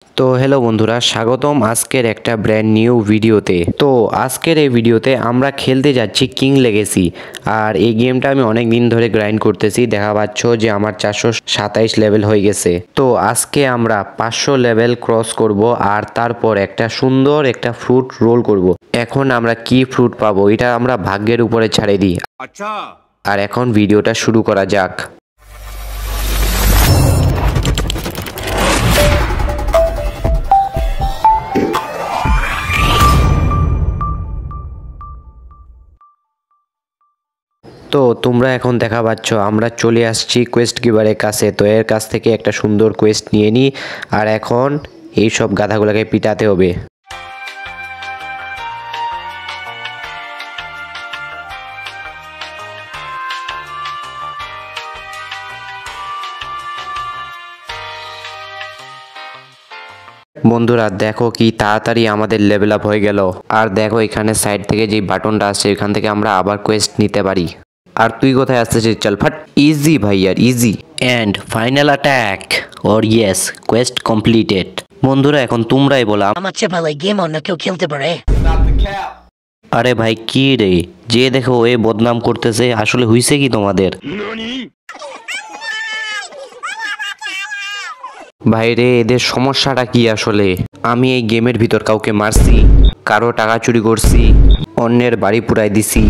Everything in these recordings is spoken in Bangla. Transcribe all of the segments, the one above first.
তো হ্যালো বন্ধুরা, স্বাগতম আজকের একটা ব্র্যান্ড নিউ ভিডিওতে। তো আজকের এই ভিডিওতে আমরা খেলতে যাচ্ছি কিং লেগেসি। আর এই গেমটা আমি অনেক দিন ধরে গ্রাইন্ড করতেছি। দেখা পাচ্ছ যে আমার 427 লেভেল হয়ে গেছে। তো আজকে আমরা 500 লেভেল ক্রস করব আর তারপর একটা সুন্দর একটা ফ্রুট রোল করব। এখন আমরা কি ফ্রুট পাবো এটা আমরা ভাগ্যের উপরে ছাড়ে দিই। আচ্ছা, আর এখন ভিডিওটা শুরু করা যাক। তো তোমরা এখন দেখা পাচ্ছ আমরা চলে আসছি কোয়েস্ট গিভারের কাছে। তো এর কাছ থেকে একটা সুন্দর কোয়েস্ট নিয়ে নিই আর এখন এই সব গাধাগুলোকে পিটাতে হবে। বন্ধুরা দেখো কি তাড়াতাড়ি আমাদের লেভেল আপ হয়ে গেল। আর দেখো এখানে সাইড থেকে যে বাটনটা আছে এখান থেকে আমরা আবার কোয়েস্ট নিতে পারি। আর তুই কোথায় আসতেছিস? চল ফাট। ইজি ভাই, আর easy. And final attack or yes, quest completed. বন্ধুরা এখন তোমরাই বলো আমার চেয়ে ভালো গেম অন্য কেউ খেলতে পারে। আরে ভাই কি রে, যে দেখো এ বদনাম করতেছে, আসলে হইছে কি তোমাদের? ভাই রে, এদের সমস্যাটা কি আসলে? আমি এই গেমের ভিতর কাউকে মারছি, কারো টাকা চুরি করছি, অন্যের বাড়ি পুড়াই দিছি।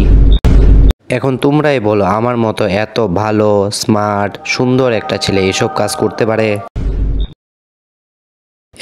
এখন তোমরাই বলো আমার মতো এত ভালো স্মার্ট সুন্দর একটা ছেলে এসব কাজ করতে পারে?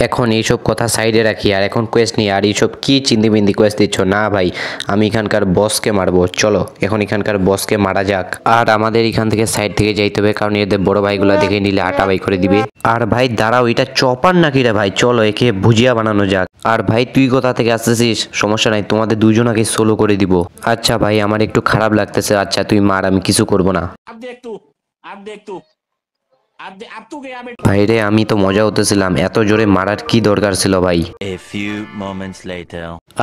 এখন এইসব কথা সাইডে রাখি আর এখন কোয়েস্ট নিই। আর এইসব কি চিন্দিবিন্দি কোয়েস্ট দিচ্ছ? না ভাই, আমি এখানকার বসকে মারবো। চলো এখন এখানকার বসকে মারা যাক। আর আমাদের এখান থেকে সাইড থেকে যাইতে হবে, কারণ এদের বড় ভাইগুলা দেখে নিলে আটা বাই করে দিবে। আর ভাই দাঁড়াও, এটা চপার নাকি রে ভাই? চলো একে ভুজিয়া বানানো যাক। আর ভাই তুই কোথা থেকে আসতেছিস? সমস্যা নাই, তোমাদের দুজনকে সোলো করে দিব। আচ্ছা ভাই, আমার একটু খারাপ লাগতেছে। আচ্ছা তুই মার, আমি কিছু করব না। ভাইরে আমি তো মজা হতেছিলাম, এত জোরে মারার কি দরকার ছিল ভাই?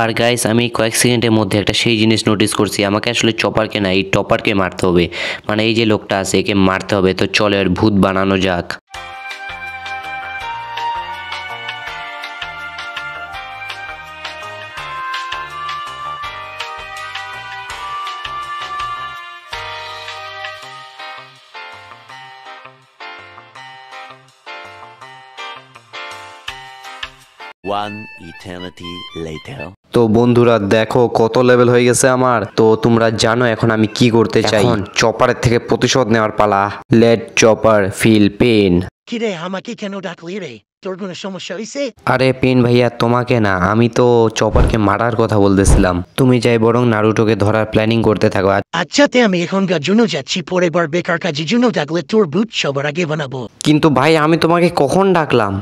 আর গাইস আমি কয়েক সেকেন্ডের মধ্যে একটা সেই জিনিস নোটিস করছি, আমাকে আসলে চপারকে না এই টপারকে মারতে হবে। মানে এই যে লোকটা আছে একে মারতে হবে। তো চলো এর ভূত বানানো যাক। One eternity later. তো বন্ধুরা দেখো কত লেভেল হয়ে গেছে আমার। তো তোমরা জানো এখন আমি কি করতে চাই? চপারের থেকে প্রতিশোধ নেওয়ার পালা। Let chopper feel pain. কিরে আমাকে কেন ডাকলি রে? তোর কোনো সমস্যা হয়েছে? আরে পেন ভাইয়া, তোমাকে না, আমি তো চপারকে মারার কথা বলতেছিলাম। তুমি যাই বরং নারুটোকে ধরার প্ল্যানিং করতে থাকো। আচ্ছা তে আমি এখনকার জন্য যাচ্ছি, পরের বার বেকার কাজের জন্য ডাকলে তোর বুট সবার আগে বানাবো। কিন্তু ভাই আমি তোমাকে কখন ডাকলাম?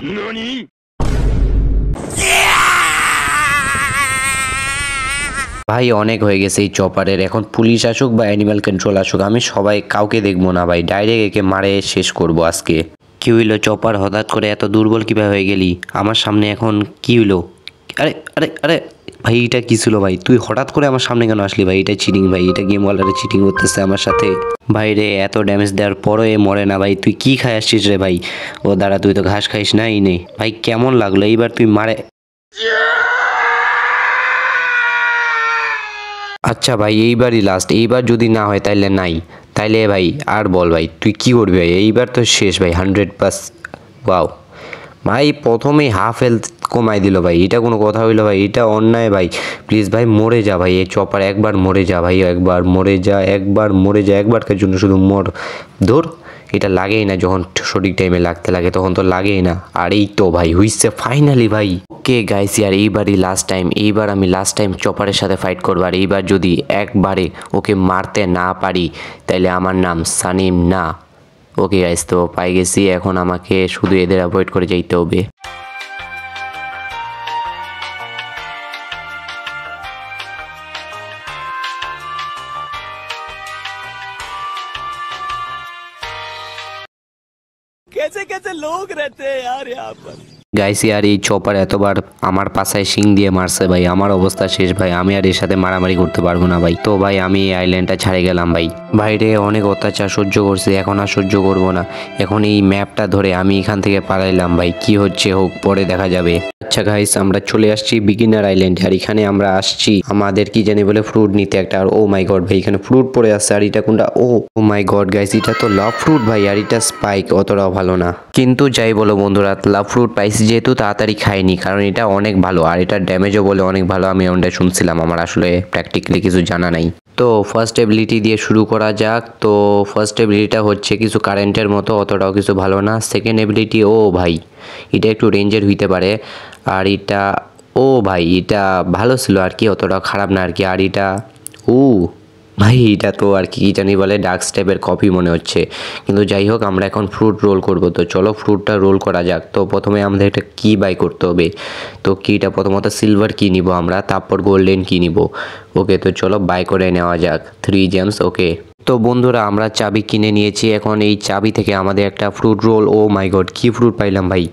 ভাই অনেক হয়ে গেছে এই চপারের। এখন পুলিশ আসুক বা অ্যানিমাল কন্ট্রোল আসুক, আমি সবাই কাউকে দেখবো না ভাই, ডাইরেক্ট একে মারে শেষ করব আজকে। কি হইলো চপার, হঠাৎ করে এত দুর্বল কিভাবে হয়ে গেলি? আমার সামনে এখন কি হইলো? আরে আরে আরে ভাই এটা কি ছিল ভাই? তুই হঠাৎ করে আমার সামনে কেন আসলি ভাই? এটা চিটিং ভাই, এটা গেম ওয়ালারে চিটিং করতেছে আমার সাথে। ভাই রে এত ড্যামেজ দেওয়ার পরও এ মরে না ভাই, তুই কি খাই আসছিস রে ভাই? ও দাঁড়া, তুই তো ঘাস খাইস না। এই নে ভাই, কেমন লাগলো এইবার? তুই মারে। আচ্ছা ভাই এইবারই লাস্ট, এইবার যদি না হয় তাইলে নাই। তাইলে ভাই আর বল ভাই, তুই কি করবি ভাই? এইবার তো শেষ ভাই, 100+। ওয়াও ভাই, প্রথমেই হাফ হেলথ কমাই দিল ভাই, এটা কোনো কথা হইলো ভাই? এটা অন্যায় ভাই। প্লিজ ভাই মরে যা ভাই, এই চপার একবার মরে যা ভাই, একবার মরে যা, একবার মরে যা, একবারকার জন্য শুধু মর। ধর, এটা লাগেই না, যখন সঠিক টাইমে লাগতে লাগে তখন তো লাগেই না। আর এই তো ভাই হইছে ফাইনালি ভাই। ওকে গাইস, আর এইবারই লাস্ট টাইম। এইবার আমি লাস্ট টাইম চপারের সাথে ফাইট করবো। আর এইবার যদি একবারে ওকে মারতে না পারি তাইলে আমার নাম সানিম না। ওকে গাইস, তো পাই গেছি, এখন আমাকে শুধু এদের অ্যাভয়েড করে যাইতে হবে। कैसे कैसे लोग रहते हैं यार यहाँ पर। গাইস আর এই চপার এতবার আমার পাশায় শিং দিয়ে মারছে ভাই, আমার অবস্থা শেষ ভাই, আমি আর এর সাথে মারামারি করতে পারবো না ভাই। তো ভাই আমি এই আইল্যান্ডটা ছাড়ে গেলাম ভাই। বাইরে অনেক অত্যাচার সহ্য করছি, এখন আর সহ্য করবো না। এখন এই ম্যাপটা ধরে আমি এখান থেকে পালাইলাম ভাই, কি হচ্ছে হোক পরে দেখা যাবে। আচ্ছা গাইস আমরা চলে আসছি বিগিনার আইল্যান্ডে, আর এখানে আমরা আসছি আমাদের কি জানি বলে ফ্রুট নিতে একটা। আর ও মাই গড ভাই এখানে ফ্রুট পড়ে আছে, আর এটা কোনটা, ও মাই গড গাইস এটা তো লাভ ফ্রুট ভাই, আর এটা স্পাইক, অতটাও ভালো না। কিন্তু যাই বলো বন্ধুরা, লাভ ফ্রুট পাইছি যেহেতু তাড়াতাড়ি খাইনি, কারণ এটা অনেক ভালো আর এটা ড্যামেজও বলে অনেক ভালো। আমি ওটা শুনছিলাম, আমার আসলে প্র্যাকটিক্যালি কিছু জানা নাই। তো ফার্স্ট এবিলিটি দিয়ে শুরু করা যাক। তো ফার্স্ট এবিলিটিটা হচ্ছে কিছু কারেন্টের মতো, অতটাও কিছু ভালো না। সেকেন্ড এবিলিটি, ও ভাই এটা একটু রেঞ্জের হইতে পারে। আর এটা, ও ভাই এটা ভালো ছিল আর কি, অতটা খারাপ না আর কি। আর এটা, ও ভাই এটা তো আর কি জানি বলে ডার্ক স্টেপের কপি মনে হচ্ছে। কিন্তু যাই হোক আমরা এখন ফ্রুট রোল করব, তো চলো ফ্রুটটা রোল করা যাক। তো প্রথমে আমাদের একটা কি বাই করতে হবে। তো কিটা প্রথমত সিলভার কি নিব আমরা, তারপর গোল্ডেন কি নিব। ওকে তো চলো বাই করে নেওয়া যাক 3 জেমস। ওকে তো বন্ধুরা আমরা চাবি কিনে নিয়েছি, এখন এই চাবি থেকে আমাদের একটা ফ্রুট রোল, ও মাই গড কি ফ্রুট পাইলাম ভাই।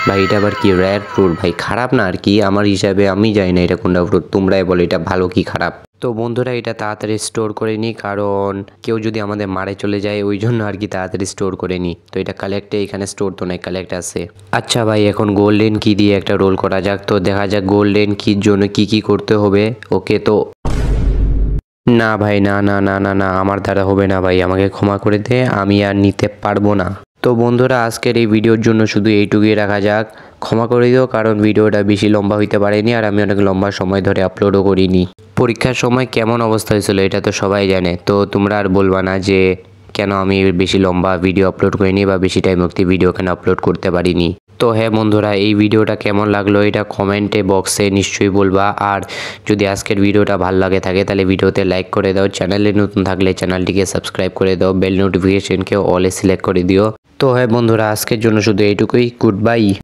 ভাই এটা আবার কি রেয়ার ফ্রুট ভাই, খারাপ না আর কি আমার হিসাবে, আমি জানি না এটা কোনটা ফ্রুট, তোমরাই বলো এটা ভালো কি খারাপ। তো বন্ধুরা এটা তাড়াতাড়ি স্টোর করে নিই, কারণ কেউ যদি আমাদের মারে চলে যায় ওই জন্য আর কি তাড়াতাড়ি স্টোর করে নিই। তো এটা কালেক্টে, এখানে স্টোর তো নাই, কালেক্ট আছে। আচ্ছা ভাই এখন গোল্ডেন কি দিয়ে একটা রোল করা যাক। তো দেখা যাক গোল্ডেন কির জন্য কি কি করতে হবে। ওকে তো না ভাই, না না না না না আমার দ্বারা হবে না ভাই, আমাকে ক্ষমা করে দে, আমি আর নিতে পারবো না। তো বন্ধুরা আজকের এই ভিডিওর জন্য শুধু এইটুকুই রাখা যাক, ক্ষমা করে দিও, কারণ ভিডিওটা বেশি লম্বা হইতে পারেনি আর আমি অনেক লম্বা সময় ধরে আপলোডও করিনি। পরীক্ষার সময় কেমন অবস্থা হয়েছিল এটা তো সবাই জানে, তো তোমরা আর বলবা না যে কেন আমি বেশি লম্বা ভিডিও আপলোড করিনি বা বেশি টাইম অবধি ভিডিও কেন আপলোড করতে পারিনি। তো হ্যাঁ বন্ধুরা এই ভিডিওটা কেমন লাগলো এটা কমেন্টে বক্সে নিশ্চয়ই বলবা। আর যদি আজকের ভিডিওটা ভালো লাগে থাকে তাহলে ভিডিওতে লাইক করে দাও, চ্যানেলে নতুন থাকলে চ্যানেলটিকে সাবস্ক্রাইব করে দাও, বেল নোটিফিকেশনকে অলে সিলেক্ট করে দিও। তো হ্যাঁ বন্ধুরা আজকের জন্য শুধু এইটুকুই, গুড বাই।